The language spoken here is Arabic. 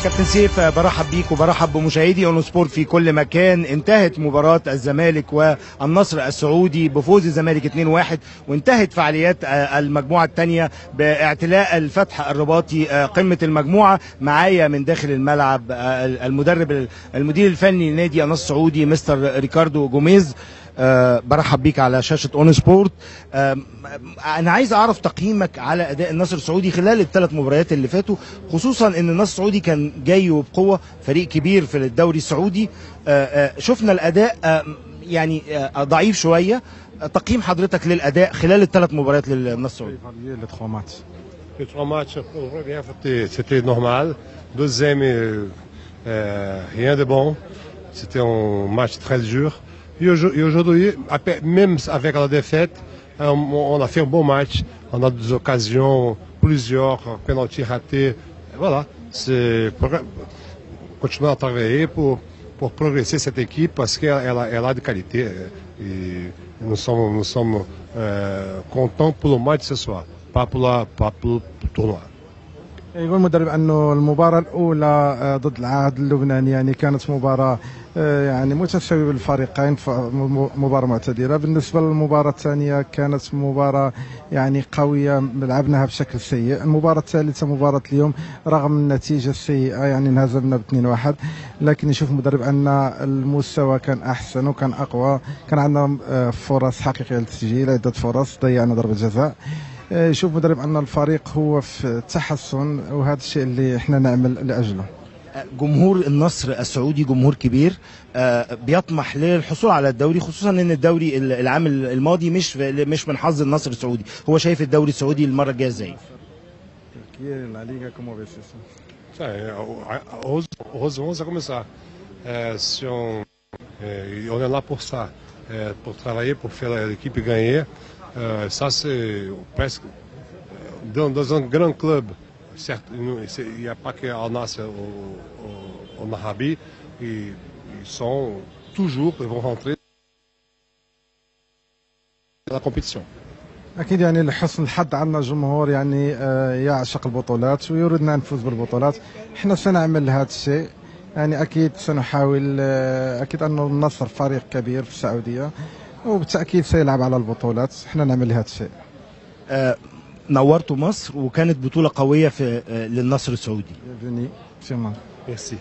كابتن سيف، برحب بيك وبرحب بمشاهدي اون سبورت في كل مكان. انتهت مباراة الزمالك والنصر السعودي بفوز الزمالك 2-1، وانتهت فعاليات المجموعة الثانية باعتلاء الفتح الرباطي قمة المجموعة. معايا من داخل الملعب المدير الفني لنادي النصر السعودي مستر ريكاردو جوميز. برحب بيك على شاشة اون سبورت. انا عايز اعرف تقييمك على اداء النصر السعودي خلال الثلاث مباريات اللي فاتوا، خصوصا ان النصر السعودي كان جاي وبقوة، فريق كبير في الدوري السعودي. شفنا الاداء يعني ضعيف شوية. تقييم حضرتك للاداء خلال الثلاث مباريات للنصر السعودي؟ Les trois matchs, c'était normal. Deuxième, rien de bon. C'était un match très dur. Et aujourd'hui, même avec la défaite, on a fait un bon match. On a des occasions, plusieurs pénaltys ratés. Voilà, c'est pour continuer à travailler pour progresser cette équipe parce qu'elle a de qualité. Et nous sommes contents pour le match ce soir. pas pour le tournoi. يقول المدرب انه المباراه الاولى ضد العهد اللبناني يعني كانت مباراه يعني متساويه بالفريقين، مباراه معتدله. بالنسبه للمباراه الثانيه كانت مباراه يعني قويه لعبناها بشكل سيء. المباراه الثالثه مباراه اليوم رغم النتيجه السيئه يعني انهزمنا ب2-1، لكن يشوف المدرب ان المستوى كان احسن وكان اقوى. كان عندنا فرص حقيقيه للتسجيل، عده فرص، ضيعنا ضربه جزاء. يشوف مدرب ان الفريق هو في تحسن، وهذا الشيء اللي احنا نعمل لاجله. جمهور النصر السعودي جمهور كبير، بيطمح للحصول على الدوري، خصوصا ان الدوري العام الماضي مش من حظ النصر السعودي. هو شايف الدوري السعودي المره الجايه ازاي؟ Heureusement, ça comme ça. Si on est là pour ça, pour travailler, pour faire l'équipe gagner. Ça, c'est presque dans un grand club. Certes, il n'y a pas que Al Nassr en Arabie. Ils sont toujours, ils vont rentrer dans la compétition. اكيد يعني لحسن الحظ عندنا جمهور يعني يعشق البطولات ويريدنا ان نفوز بالبطولات. احنا سنعمل هذا الشيء، يعني اكيد سنحاول. اكيد ان النصر فريق كبير في السعوديه وبالتأكيد سيلعب على البطولات. احنا نعمل هذا الشيء. نورتوا مصر وكانت بطولة قوية للنصر السعودي. Bienvenue. Merci.